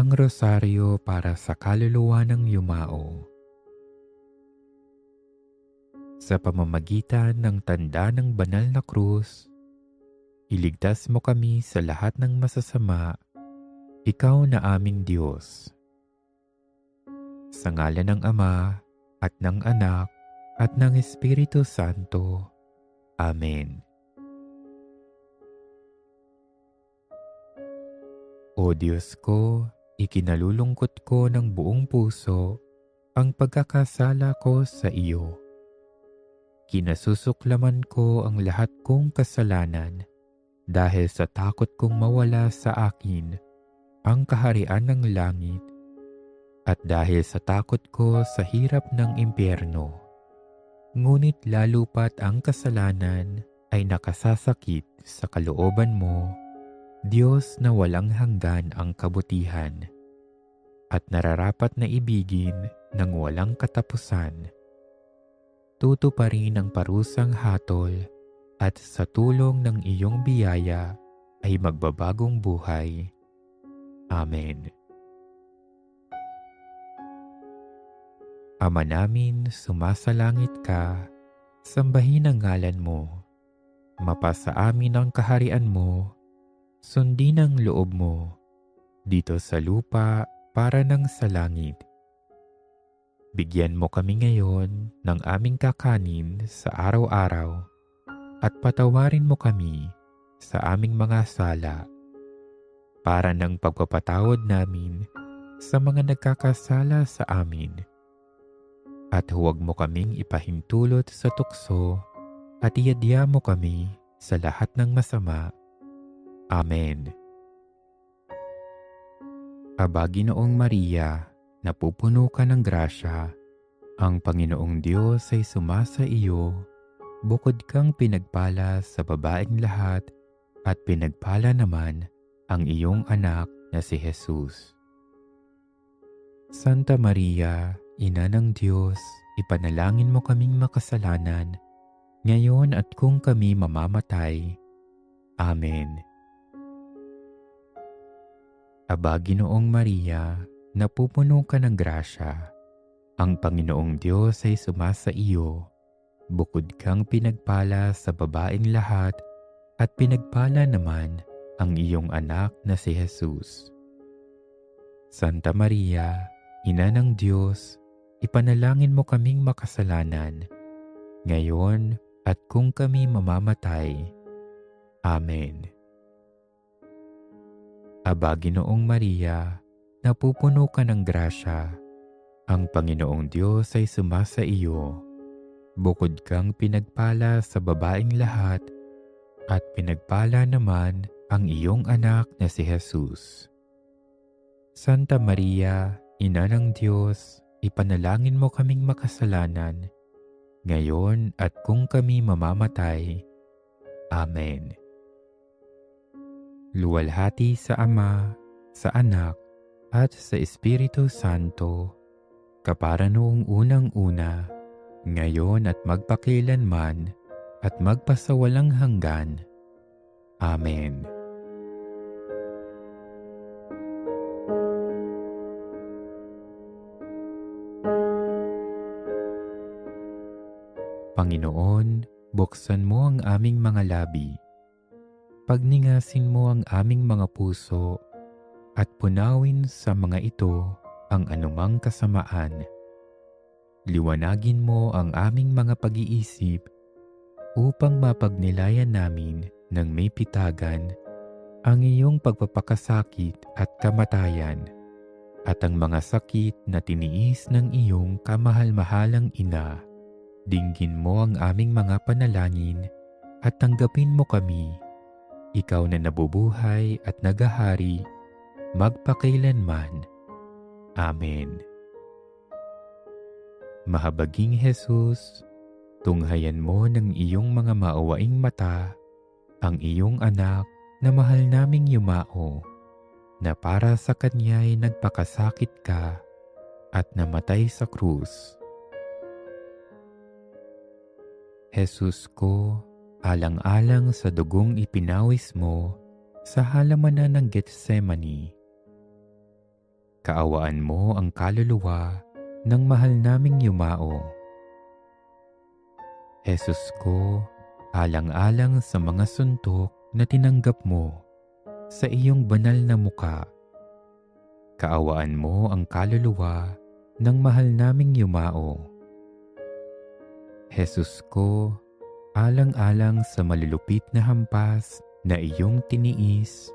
Ang Rosaryo para sa kaluluwa ng yumao. Sa pamamagitan ng tanda ng banal na krus, iligtas mo kami sa lahat ng masasama, ikaw na aming Diyos. Sa ngalan ng Ama, at ng Anak, at ng Espiritu Santo. Amen. O Diyos ko, ikinalulungkot ko ng buong puso ang pagkakasala ko sa iyo. Kinasusuklaman ko ang lahat kong kasalanan dahil sa takot kong mawala sa akin ang kaharian ng langit at dahil sa takot ko sa hirap ng impyerno. Ngunit lalo pat ang kasalanan ay nakasasakit sa kalooban mo, Diyos na walang hanggan ang kabutihan at nararapat na ibigin ng walang katapusan. Tutuparin ang parusang hatol at sa tulong ng iyong biyaya ay magbabagong buhay. Amen. Ama namin, sumasalangit ka, sambahin ang ngalan mo. Mapasa amin ang kaharian mo, sundin ang loob mo, dito sa lupa para ng sa langit. Bigyan mo kami ngayon ng aming kakanin sa araw-araw at patawarin mo kami sa aming mga sala para ng pagpapatawad namin sa mga nagkakasala sa amin. At huwag mo kaming ipahintulot sa tukso at iadya mo kami sa lahat ng masama. Amen. Aba, Ginoong Maria, napupuno ka ng grasya, ang Panginoong Diyos ay sumasa iyo, bukod kang pinagpala sa babaeng lahat at pinagpala naman ang iyong anak na si Jesus. Santa Maria, Ina ng Diyos, ipanalangin mo kaming makasalanan, ngayon at kung kami mamamatay. Amen. Aba, Ginoong Maria, napupuno ka ng grasya, ang Panginoong Diyos ay sumasa iyo, bukod kang pinagpala sa babaeng lahat at pinagpala naman ang iyong anak na si Jesus. Santa Maria, Ina ng Diyos, ipanalangin mo kaming makasalanan, ngayon at kung kami mamamatay. Amen. Aba, Ginoong Maria, napupuno ka ng grasya, ang Panginoong Diyos ay sumasa iyo, bukod kang pinagpala sa babaeng lahat at pinagpala naman ang iyong anak na si Jesus. Santa Maria, Ina ng Diyos, ipanalangin mo kaming makasalanan, ngayon at kung kami mamamatay. Amen. Luwalhati sa Ama, sa Anak, at sa Espiritu Santo, kapara noong unang-una, ngayon at magpakilanman, at magpasawalang hanggan. Amen. Panginoon, buksan mo ang aming mga labi. Pagningasin mo ang aming mga puso at punawin sa mga ito ang anumang kasamaan. Liwanagin mo ang aming mga pag-iisip upang mapagnilayan namin ng may pitagan ang iyong pagpapakasakit at kamatayan at ang mga sakit na tiniis ng iyong kamahal-mahalang ina. Dinggin mo ang aming mga panalangin at tanggapin mo kami, ikaw na nabubuhay at nagahari, magpakailanman. Amen. Mahabaging Jesus, tunghayan mo ng iyong mga maawaing mata ang iyong anak na mahal naming yumao, na para sa kanya'y nagpakasakit ka at namatay sa krus. Jesus ko, alang-alang sa dugong ipinawis mo sa halamanan ng Getsemani, Kaawaan mo ang kaluluwa ng mahal naming yumao. Jesus ko, alang-alang sa mga suntok na tinanggap mo sa iyong banal na muka. Kaawaan mo ang kaluluwa ng mahal naming yumao. Jesus ko, alang-alang sa malulupit na hampas na iyong tiniis,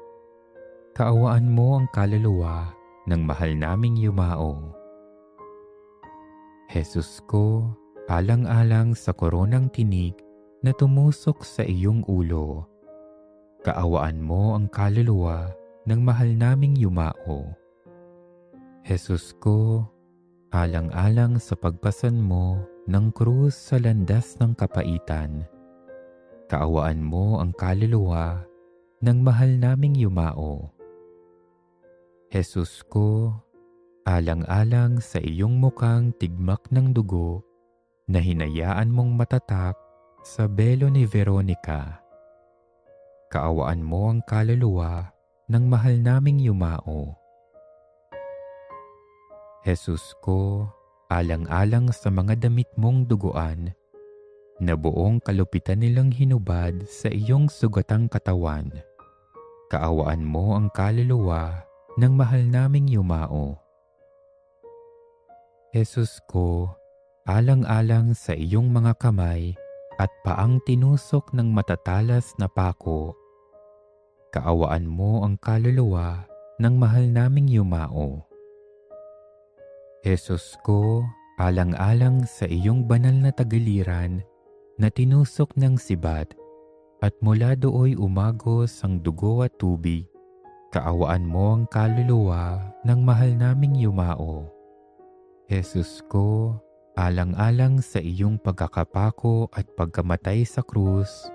kaawaan mo ang kaluluwa ng mahal naming yumao. Jesus ko, alang-alang sa koronang tinik na tumusok sa iyong ulo, kaawaan mo ang kaluluwa ng mahal naming yumao. Jesus ko, alang-alang sa pagpasan mo ng krus sa landas ng kapaitan, kaawaan mo ang kaluluwa ng mahal naming yumao. Jesus ko, alang-alang sa iyong mukhang tigmak ng dugo na hinayaan mong matatak sa belo ni Veronica, kaawaan mo ang kaluluwa ng mahal naming yumao. Jesus ko, alang-alang sa mga damit mong duguan na buong kalupitan nilang hinubad sa iyong sugatang katawan, kaawaan mo ang kaluluwa ng mahal naming yumao. Jesus ko, alang-alang sa iyong mga kamay at paang tinusok ng matatalas na pako, kaawaan mo ang kaluluwa ng mahal naming yumao. Jesus ko, alang-alang sa iyong banal na tagiliran na tinusok ng sibat at mula dooy umagos ang dugo at tubig, kaawaan mo ang kaluluwa ng mahal naming yumao. Jesus ko, alang-alang sa iyong pagkakapako at pagkamatay sa krus,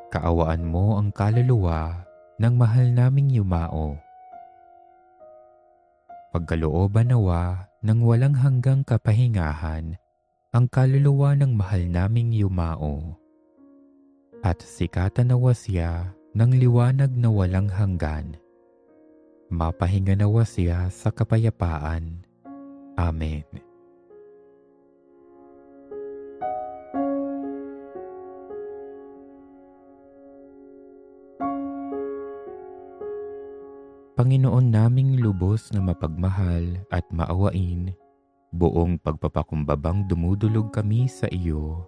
kaawaan mo ang kaluluwa ng mahal naming yumao. Pagkalooban nawa ng walang hanggang kapahingahan ang kaluluwa ng mahal naming yumao, at sikatan nawa siya ng liwanag na walang hanggan. Mapahinga nawa siya sa kapayapaan. Amen. Panginoon naming lubos na mapagmahal at maawain, buong pagpapakumbabang dumudulog kami sa iyo,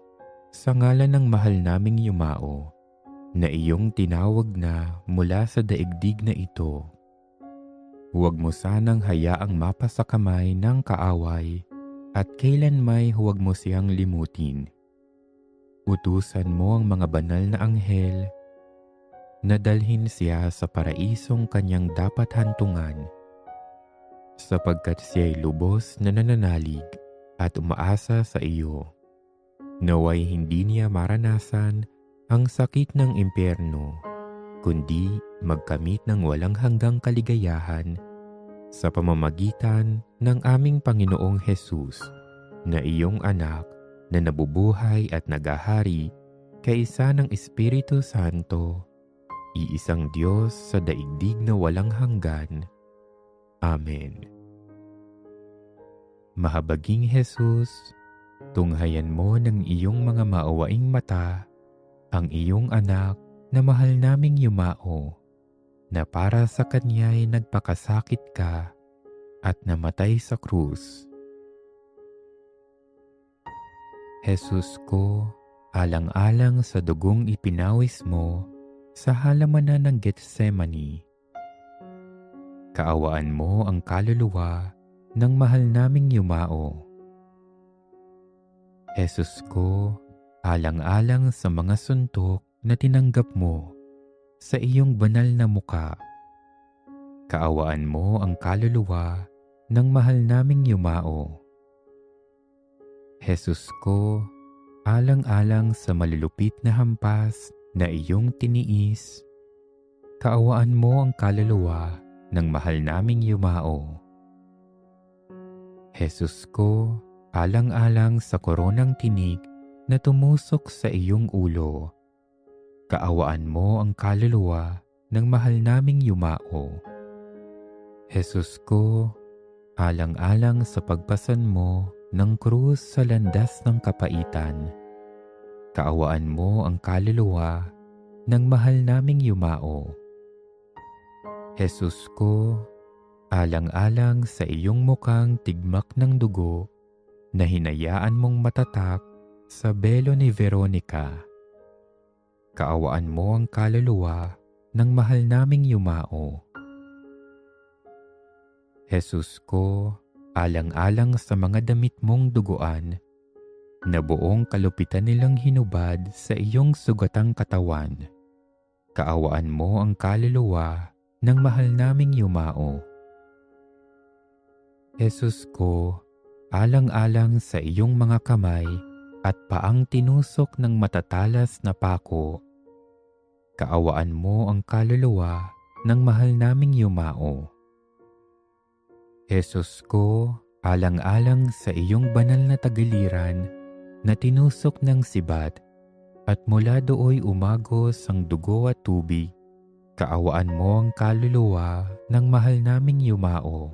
sa ngalan ng mahal naming yumao, na iyong tinawag na mula sa daigdig na ito. Huwag mo sanang hayaang mapasakamay ng kaaway, at kailanmay huwag mo siyang limutin. Utusan mo ang mga banal na anghel na dalhin siya sa paraisong kanyang dapat hantungan, sapagkat siya'y lubos na nananalig at umaasa sa iyo. Naway hindi niya maranasan ang sakit ng impyerno, kundi magkamit ng walang hanggang kaligayahan sa pamamagitan ng aming Panginoong Hesus, na iyong anak na nabubuhay at nagahari kaisa ng Espiritu Santo, iisang Diyos sa daigdig na walang hanggan. Amen. Mahabaging Jesus, tunghayan mo ng iyong mga maawaing mata ang iyong anak na mahal naming yumao, na para sa kanya'y nagpakasakit ka at namatay sa krus. Jesus ko, alang-alang sa dugong ipinawis mo sa halamanan ng Getsemani, kaawaan mo ang kaluluwa ng mahal naming yumao. Jesus ko, alang-alang sa mga suntok na tinanggap mo sa iyong banal na muka, kaawaan mo ang kaluluwa ng mahal naming yumao. Jesus ko, alang-alang sa malulupit na hampas na iyong tiniis, kaawaan mo ang kaluluwa ng mahal naming yumao. Jesus ko, alang-alang sa koronang tinik na tumusok sa iyong ulo, kaawaan mo ang kaluluwa ng mahal naming yumao. Jesus ko, alang-alang sa pagpasan mo ng krus sa landas ng kapaitan, kaawaan mo ang kaluluwa ng mahal naming yumao. Jesus ko, alang-alang sa iyong mukhang tigmak ng dugo na hinayaan mong matatak sa belo ni Veronica, kaawaan mo ang kaluluwa ng mahal naming yumao. Jesus ko, alang-alang sa mga damit mong duguan na buong kalupitan nilang hinubad sa iyong sugatang katawan, kaawaan mo ang kaluluwa ng mahal naming yumao. Jesus ko, alang-alang sa iyong mga kamay at paang tinusok ng matatalas na pako, kaawaan mo ang kaluluwa ng mahal naming yumao. Jesus ko, alang-alang sa iyong banal na tagiliran na tinusok ng sibat at mula dooy umagos ang dugo at tubig, kaawaan mo ang kaluluwa ng mahal naming yumao.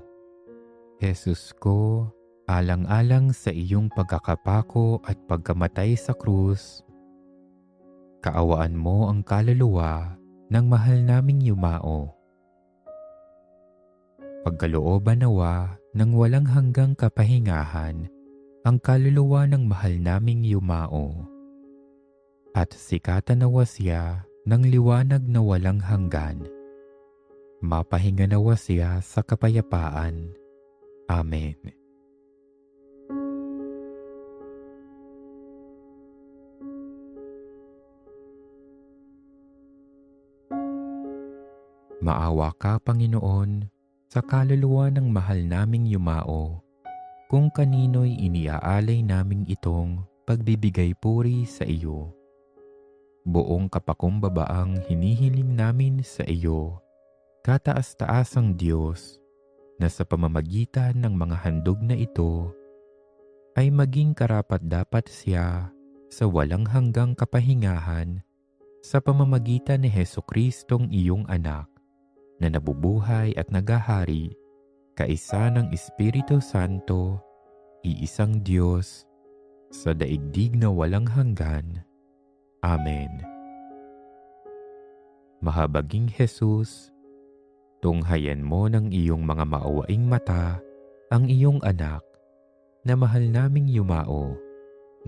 Jesus ko, alang-alang sa iyong pagkakapako at pagkamatay sa krus, kaawaan mo ang kaluluwa ng mahal naming yumao. Pagkalooban nawa ng walang hanggang kapahingahan ang kaluluwa ng mahal naming yumao, at sikatan nawa siya ng liwanag na walang hanggan. Mapahinga nawa siya sa kapayapaan. Amen. Maawa ka, Panginoon, sa kaluluwa ng mahal naming yumao, kung kanino'y iniaalay naming itong pagbibigay puri sa iyo. Buong kapakumbabaang hinihiling namin sa iyo, kataas-taasang Diyos, na sa pamamagitan ng mga handog na ito, ay maging karapat-dapat siya sa walang hanggang kapahingahan sa pamamagitan ni Jesucristong iyong anak, na nabubuhay at nagahari, kaisa ng Espiritu Santo, iisang Diyos, sa daigdig na walang hanggan. Amen. Mahabaging Jesus, tunghayan mo ng iyong mga maawaing mata ang iyong anak na mahal naming yumao,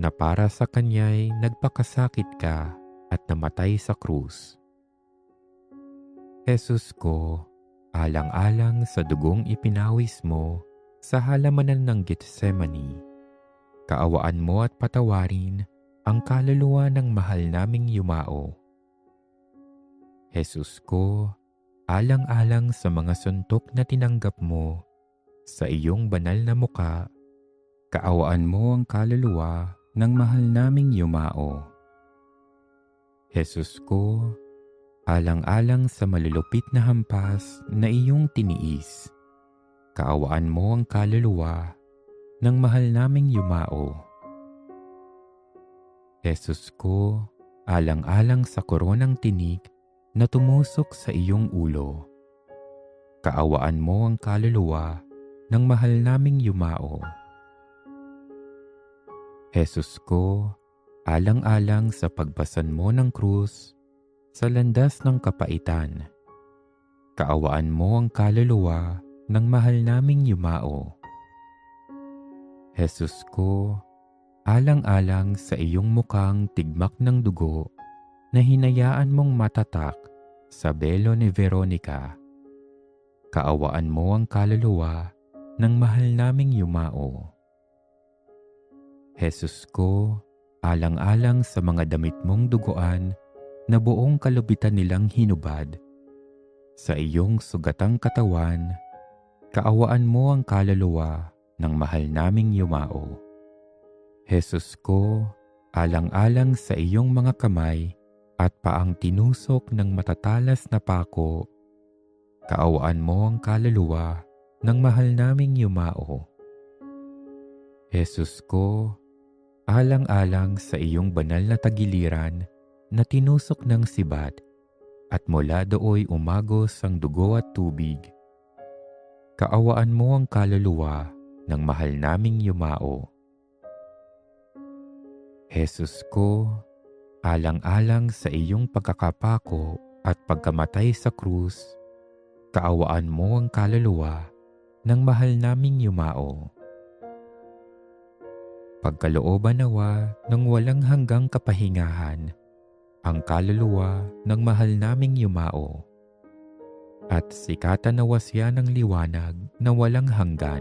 na para sa kanya'y nagpakasakit ka at namatay sa krus. Jesus ko, alang-alang sa dugong ipinawis mo sa halamanan ng Getsemani, kaawaan mo at patawarin ang kaluluwa ng mahal naming yumao. Jesus ko, alang-alang sa mga suntok na tinanggap mo sa iyong banal na muka, kaawaan mo ang kaluluwa ng mahal naming yumao. Jesus ko, alang-alang sa malulupit na hampas na iyong tiniis, kaawaan mo ang kaluluwa ng mahal naming yumao. Jesus ko, alang-alang sa koronang tinik na tumusok sa iyong ulo, kaawaan mo ang kaluluwa ng mahal naming yumao. Jesus ko, alang-alang sa pagbasan mo ng krus sa landas ng kapaitan, kaawaan mo ang kaluluwa ng mahal naming yumao. Jesus ko, alang-alang sa iyong mukhang tigmak ng dugo na hinayaan mong matatak sa belo ni Veronica, kaawaan mo ang kaluluwa ng mahal naming yumao. Jesus ko, alang-alang sa mga damit mong duguan na buong kalubitan nilang hinubad sa iyong sugatang katawan, kaawaan mo ang kaluluwa ng mahal naming yumao. Jesus ko, alang-alang sa iyong mga kamay at paang tinusok ng matatalas na pako, kaawaan mo ang kaluluwa ng mahal naming yumao. Jesus ko, alang-alang sa iyong banal na tagiliran na tinusok ng sibat at mula dooy umagos ang dugo at tubig, kaawaan mo ang kaluluwa ng mahal naming yumao. Jesus ko, alang-alang sa iyong pagkakapako at pagkamatay sa krus, kaawaan mo ang kaluluwa ng mahal naming yumao. Pagkalooban nawa ng walang hanggang kapahingahan ang kaluluwa ng mahal naming yumao, at sikatan nawa siya ng liwanag na walang hanggan.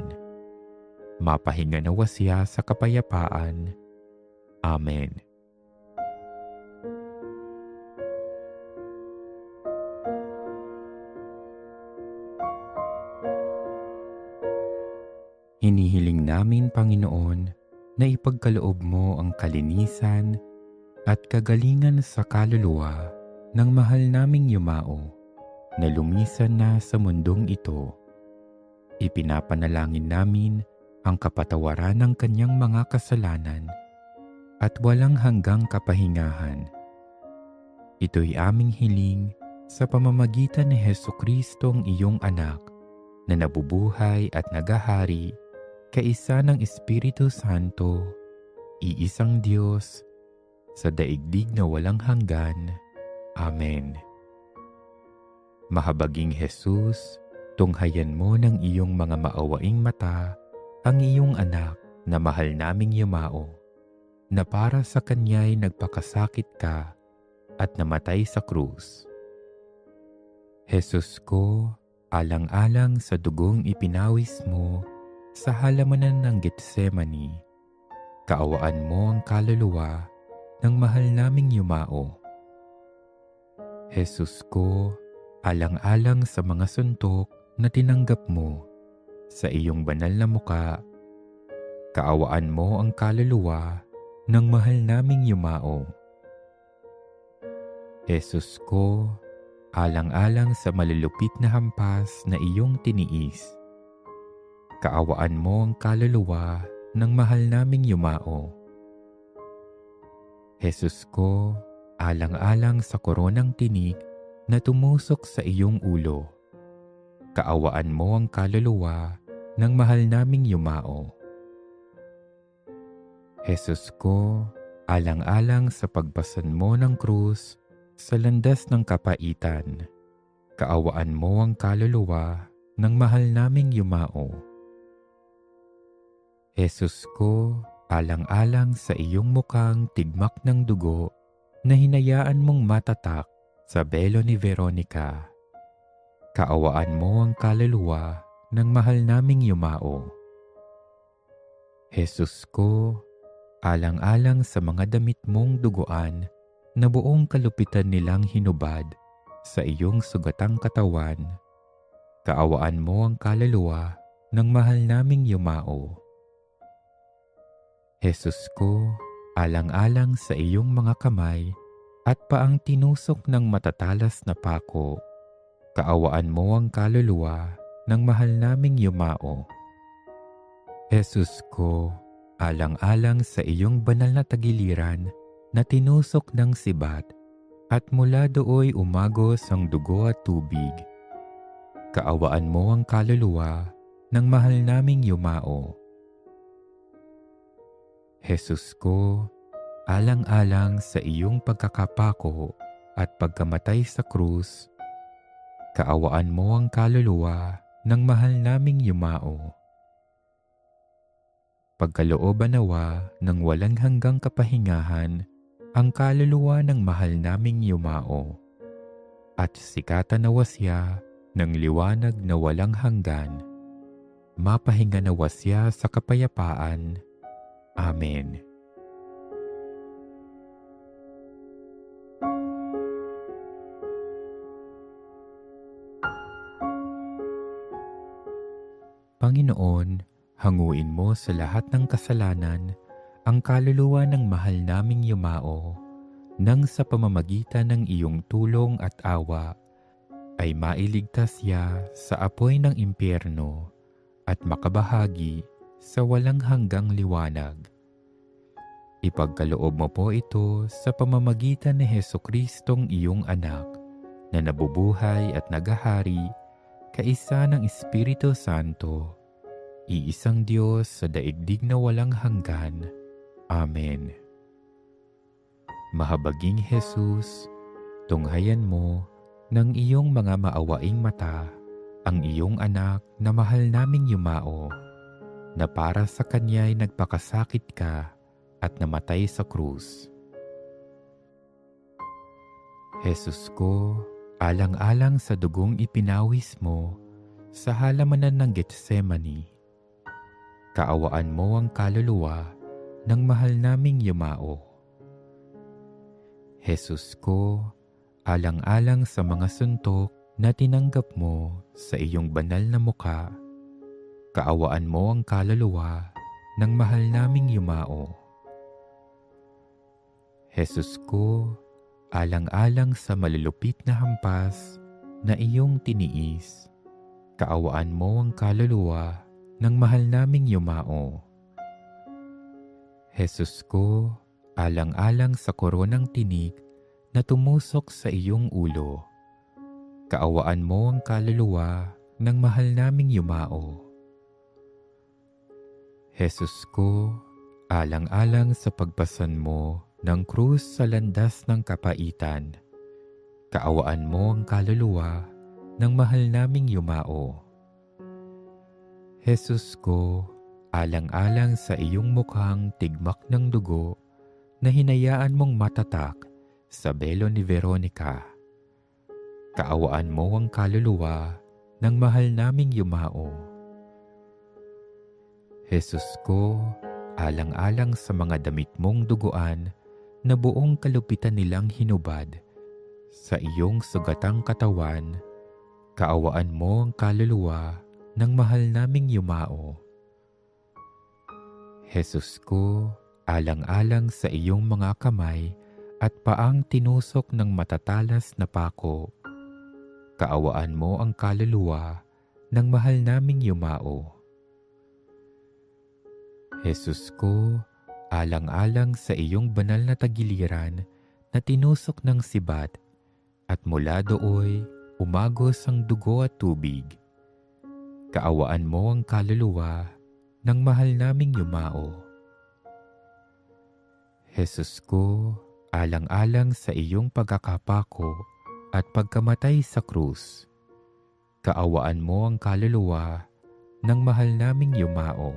Mapahinga nawa siya sa kapayapaan. Amen. Hinihiling namin, Panginoon, na ipagkaloob mo ang kalinisan at kagalingan sa kaluluwa ng mahal naming yumao na lumisan na sa mundong ito. Ipinapanalangin namin ang kapatawaran ng kanyang mga kasalanan at walang hanggang kapahingahan. Ito'y aming hiling sa pamamagitan ni Jesucristong iyong anak na nabubuhay at nagahari kaisa ng Espiritu Santo, iisang Diyos, sa daigdig na walang hanggan. Amen. Mahabaging Jesus, tunghayan mo ng iyong mga maawaing mata ang iyong anak na mahal naming yumao, na para sa kanya'y nagpakasakit ka at namatay sa krus. Jesus ko, alang-alang sa dugong ipinawis mo sa halamanan ng Getsemani, kaawaan mo ang kaluluwa ng mahal naming yumao. Jesus ko, alang-alang sa mga suntok na tinanggap mo sa iyong banal na muka, kaawaan mo ang kaluluwa ng mahal naming yumao. Jesus ko, alang-alang sa malulupit na hampas na iyong tiniis, kaawaan mo ang kaluluwa ng mahal naming yumao. Jesus ko, alang-alang sa koronang tinik na tumusok sa iyong ulo, kaawaan mo ang kaluluwa ng mahal naming yumao. Jesus ko, alang-alang sa pagpasan mo ng krus sa landas ng kapaitan, kaawaan mo ang kaluluwa ng mahal naming yumao. Jesus ko, alang-alang sa iyong mukhang tigmak ng dugo na hinayaan mong matatak sa belo ni Veronica, kaawaan mo ang kaluluwa ng mahal naming yumao. Jesus ko, alang-alang sa mga damit mong duguan na buong kalupitan nilang hinubad sa iyong sugatang katawan, kaawaan mo ang kaluluwa ng mahal naming yumao. Jesus ko, alang-alang sa iyong mga kamay at paang tinusok ng matatalas na pako, kaawaan mo ang kaluluwa ng mahal naming yumao. Jesus ko, alang-alang sa iyong banal na tagiliran na tinusok ng sibat at mula dooy umagos ang dugo at tubig, kaawaan mo ang kaluluwa ng mahal naming yumao. Jesus ko, alang-alang sa iyong pagkakapako at pagkamatay sa krus, kaawaan mo ang kaluluwa ng mahal naming yumao. Pagkalooban nawa ng walang hanggang kapahingahan ang kaluluwa ng mahal naming yumao, at sikatan nawa siya ng liwanag na walang hanggan. Mapahinga nawa siya sa kapayapaan. Amen. Panginoon, hanguin mo sa lahat ng kasalanan ang kaluluwa ng mahal naming yumao, nang sa pamamagitan ng iyong tulong at awa ay mailigtas siya sa apoy ng impyerno at makabahagi sa walang hanggang liwanag. Ipagkaloob mo po ito sa pamamagitan ni Jesucristong iyong anak na nabubuhay at nagahari kaisa ng Espiritu Santo, iisang Diyos sa daigdig na walang hanggan. Amen. Mahabaging Jesus, tunghayan mo ng iyong mga maawaing mata ang iyong anak na mahal naming yumao, na para sa kanya'y nagpakasakit ka at namatay sa krus. Jesus ko, alang-alang sa dugong ipinawis mo sa halamanan ng Getsemani, kaawaan mo ang kaluluwa ng mahal naming yumao. Jesus ko, alang-alang sa mga suntok na tinanggap mo sa iyong banal na mukha, kaawaan mo ang kaluluwa ng mahal naming yumao. Jesus ko, alang-alang sa malulupit na hampas na iyong tiniis, kaawaan mo ang kaluluwa ng mahal naming yumao. Jesus ko, alang-alang sa koronang tinik na tumusok sa iyong ulo, kaawaan mo ang kaluluwa ng mahal naming yumao. Jesus ko, alang-alang sa pagpasan mo ng krus sa landas ng kapaitan, kaawaan mo ang kaluluwa ng mahal naming yumao. Jesus ko, alang-alang sa iyong mukhang tigmak ng dugo na hinayaan mong matatak sa belo ni Veronica, kaawaan mo ang kaluluwa ng mahal naming yumao. Jesus ko, alang-alang sa mga damit mong duguan na buong kalupitan nilang hinubad sa iyong sugatang katawan, kaawaan mo ang kaluluwa ng mahal naming yumao. Jesus ko, alang-alang sa iyong mga kamay at paang tinusok ng matatalas na pako, kaawaan mo ang kaluluwa ng mahal naming yumao. Jesus ko, alang-alang sa iyong banal na tagiliran na tinusok ng sibat at mula dooy umagos ang dugo at tubig, kaawaan mo ang kaluluwa ng mahal naming yumao. Jesus ko, alang-alang sa iyong pagkakapako at pagkamatay sa krus, kaawaan mo ang kaluluwa ng mahal naming yumao.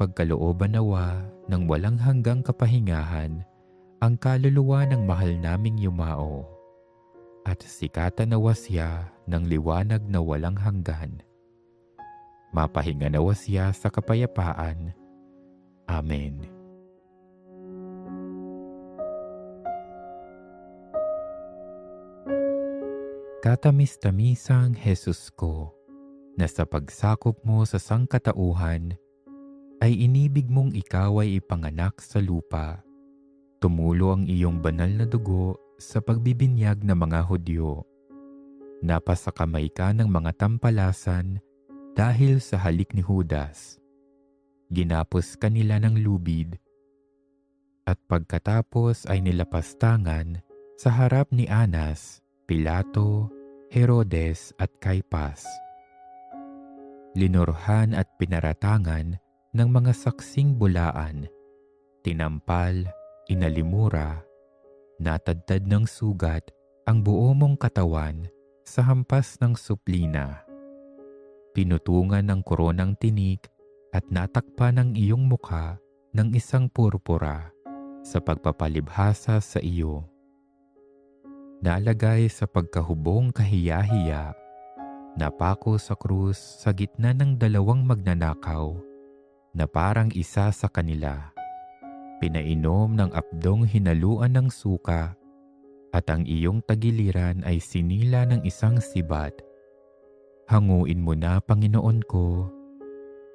Pagkalooban nawa ng walang hanggang kapahingahan ang kaluluwa ng mahal naming yumao, at sikatan nawa siya ng liwanag na walang hanggan. Mapahinga nawa siya sa kapayapaan. Amen. Katamis-tamisang Jesus ko, na sa pagsakop mo sa sangkatauhan, ay inibig mong ikaw ay ipanganak sa lupa. Tumulo ang iyong banal na dugo sa pagbibinyag ng mga Hudyo. Napasakamay ka ng mga tampalasan dahil sa halik ni Judas. Ginapos ka nila ng lubid, at pagkatapos ay nilapastangan sa harap ni Anas, Pilato, Herodes at Caipas. Linurhan at pinaratangan ng mga saksing bulaan, tinampal, inalimura, natadtad ng sugat ang buo mong katawan sa hampas ng suplina. Pinutungan ng koronang tinik at natakpan ang iyong mukha ng isang purpura sa pagpapalibhasa sa iyo. Nalagay sa pagkahubong kahiya-hiya, napako sa krus sa gitna ng dalawang magnanakaw na parang isa sa kanila. Pinainom ng apdong hinaluan ng suka, at ang iyong tagiliran ay sinila ng isang sibat. Hanguin mo na, Panginoon ko,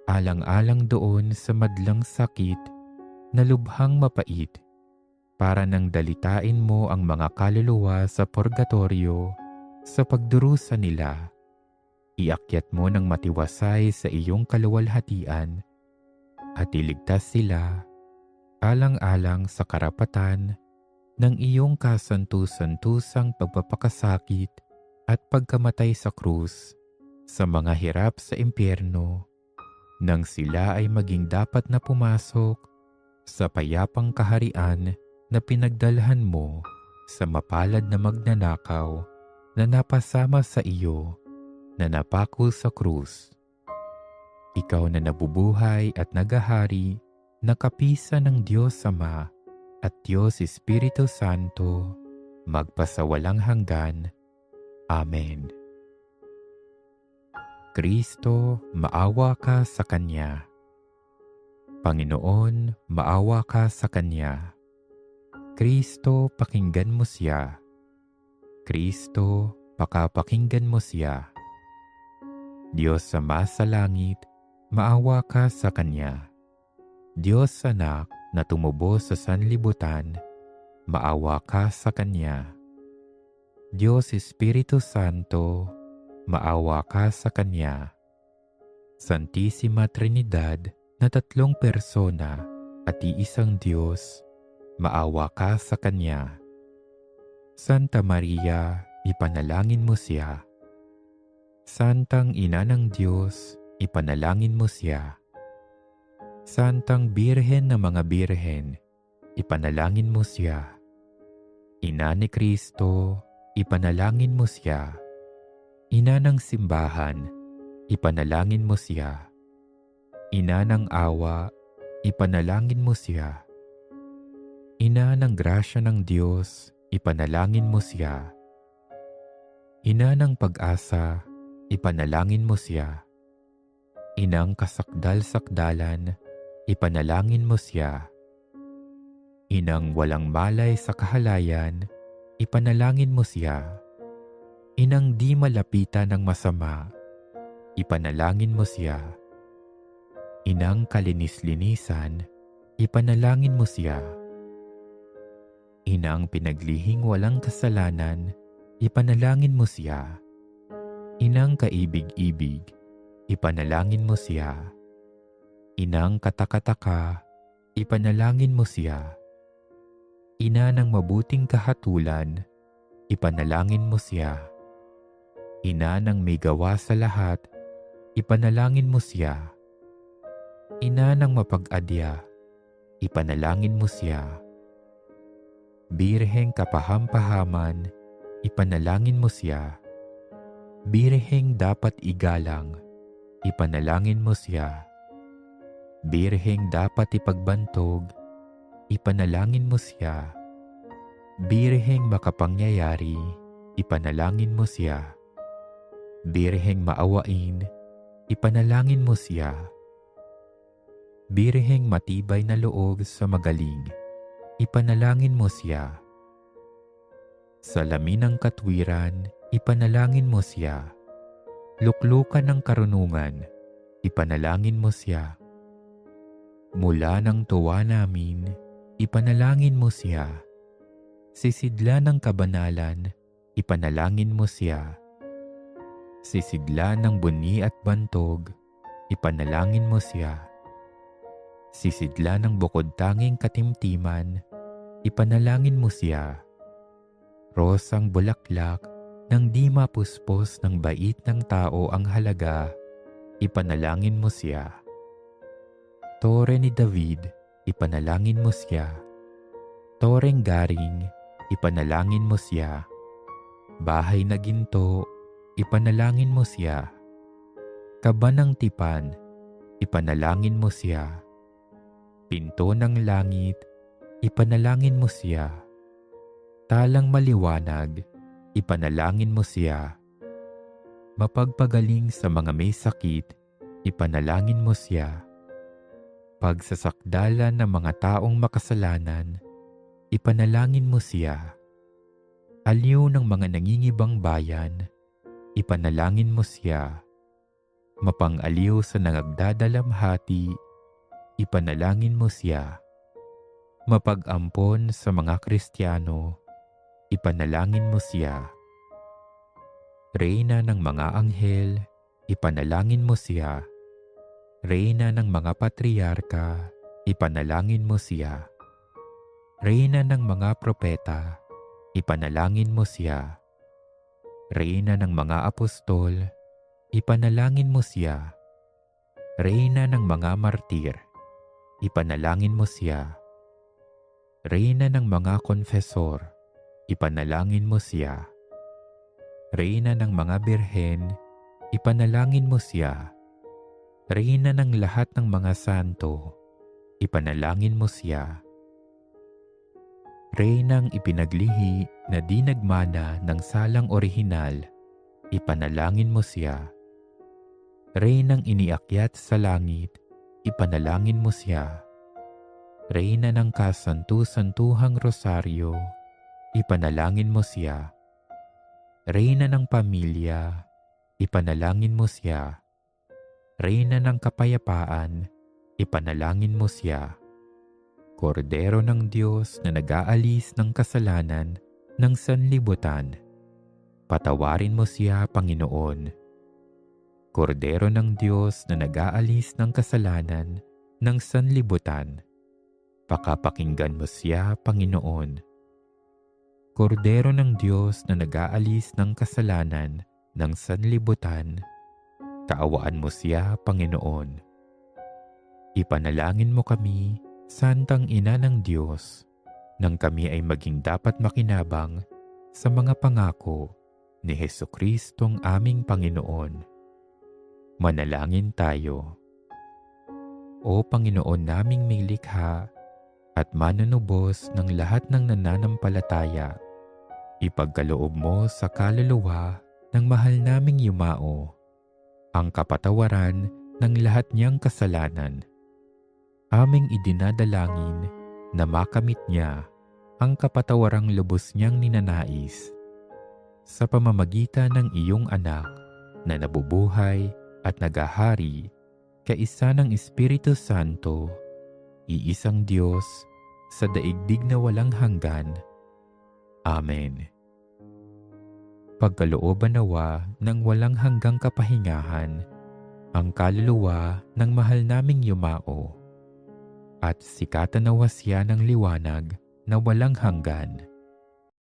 alang-alang doon sa madlang sakit na lubhang mapait, para nang dalitain mo ang mga kaluluwa sa purgatorio sa pagdurusa nila. Iakyat mo ng matiwasay sa iyong kaluwalhatian at iligtas sila alang-alang sa karapatan ng iyong kasantu-santusang pagpapakasakit at pagkamatay sa krus sa mga hirap sa impyerno nang sila ay maging dapat na pumasok sa payapang kaharian na pinagdalhan mo sa mapalad na magnanakaw na napasama sa iyo na napako sa krus. Ikaw na nabubuhay at nagahari na kapisan ng Diyos Ama at Diyos Espiritu Santo, magpasawalang hanggan. Amen. Kristo, maawa ka sa Kanya. Panginoon, maawa ka sa Kanya. Kristo, pakinggan mo siya. Kristo, pakapakinggan mo siya. Diyos Ama sa langit, maawa ka sa Kanya. Diyos Anak na tumubos sa sanlibutan, maawa ka sa Kanya. Diyos Espiritu Santo, maawa ka sa Kanya. Santissima Trinidad na tatlong persona at iisang Diyos, maawa ka sa Kanya. Santa Maria, ipanalangin mo siya. Santang Ina ng Diyos, ipanalangin mo siya. Santang Birhen ng mga Birhen, ipanalangin mo siya. Ina ni Kristo, ipanalangin mo siya. Ina ng simbahan, ipanalangin mo siya. Ina ng awa, ipanalangin mo siya. Ina ng grasya ng Diyos, ipanalangin mo siya. Ina ng pag-asa, ipanalangin mo siya. Inang kasakdal-sakdalan, ipanalangin mo siya. Inang walang malay sa kahalayan, ipanalangin mo siya. Inang di malapitan ng masama, ipanalangin mo siya. Inang kalinis-linisan, ipanalangin mo siya. Inang pinaglihing walang kasalanan, ipanalangin mo siya. Inang kaibig-ibig, ipanalangin mo siya. Inang katakataka, ipanalangin mo siya. Ina ng mabuting kahatulan, ipanalangin mo siya. Ina ng may gawa sa lahat, ipanalangin mo siya. Ina ng mapag-adya, ipanalangin mo siya. Birheng kapahampahaman, ipanalangin mo siya. Birheng dapat igalang, ipanalangin mo siya. Birheng dapat ipagbantog, ipanalangin mo siya. Birheng makapangyayari, ipanalangin mo siya. Birheng maawain, ipanalangin mo siya. Birheng matibay na loob sa magaling, ipanalangin mo siya. Sa lamin ng katwiran, ipanalangin mo siya. Luklukan ng karunungan, ipanalangin mo siya. Mula ng tuwa namin, ipanalangin mo siya. Sisidla ng kabanalan, ipanalangin mo siya. Sisidla ng buni at bantog, ipanalangin mo siya. Sisidla ng bukod tanging katimtiman, ipanalangin mo siya. Rosang bulaklak nang di mapuspos ng bait ng tao ang halaga, ipanalangin mo siya. Tore ni David, ipanalangin mo siya. Toreng garing, ipanalangin mo siya. Bahay na ginto, ipanalangin mo siya. Kaba ng tipan, ipanalangin mo siya. Pinto ng langit, ipanalangin mo siya. Talang maliwanag, ipanalangin mo siya. Mapagpagaling sa mga may sakit, ipanalangin mo siya. Pagsasakdalan ng mga taong makasalanan, ipanalangin mo siya. Aliw ng mga nangingibang bayan, ipanalangin mo siya. Mapang-aliw sa nagdadalamhati, ipanalangin mo siya. Mapag-ampon sa mga Kristiyano, ipanalangin mo siya. Reyna ng mga anghel, ipanalangin mo siya. Reyna ng mga patriarka, ipanalangin mo siya. Reyna ng mga propeta, ipanalangin mo siya. Reyna ng mga apostol, ipanalangin mo siya. Reyna ng mga martir, ipanalangin mo siya. Reyna ng mga konfesor, ipanalangin mo siya. Reyna ng mga birhen, ipanalangin mo siya. Reyna ng lahat ng mga santo, ipanalangin mo siya. Reynang ipinaglihi na di nagmana ng salang orihinal, ipanalangin mo siya. Reynang iniakyat sa langit, ipanalangin mo siya. Reyna ng kasantu-santuhang rosaryo, ipanalangin mo siya. Reyna ng pamilya, ipanalangin mo siya. Reyna ng kapayapaan, ipanalangin mo siya. Kordero ng Diyos na nag-aalis ng kasalanan ng sanlibutan, patawarin mo siya, Panginoon. Kordero ng Diyos na nag-aalis ng kasalanan ng sanlibutan, pakapakinggan mo siya, Panginoon. Kordero ng Diyos na nag-aalis ng kasalanan ng sanlibutan, kaawaan mo siya, Panginoon. Ipanalangin mo kami, Santang Ina ng Diyos, nang kami ay maging dapat makinabang sa mga pangako ni Jesucristong aming Panginoon. Manalangin tayo. O Panginoon naming may likha at manunubos ng lahat ng nananampalataya, ipagkaloob mo sa kaluluwa ng mahal naming yumao ang kapatawaran ng lahat niyang kasalanan. Aming idinadalangin na makamit niya ang kapatawarang lubos niyang ninanais sa pamamagitan ng iyong anak na nabubuhay at nagahari kaisa ng Espiritu Santo, iisang Diyos sa daigdig na walang hanggan. Amen. Pagkalooban nawa ng walang hanggang kapahingahan ang kaluluwa ng mahal naming yumao, at sikatan nawa siya ng liwanag na walang hanggan.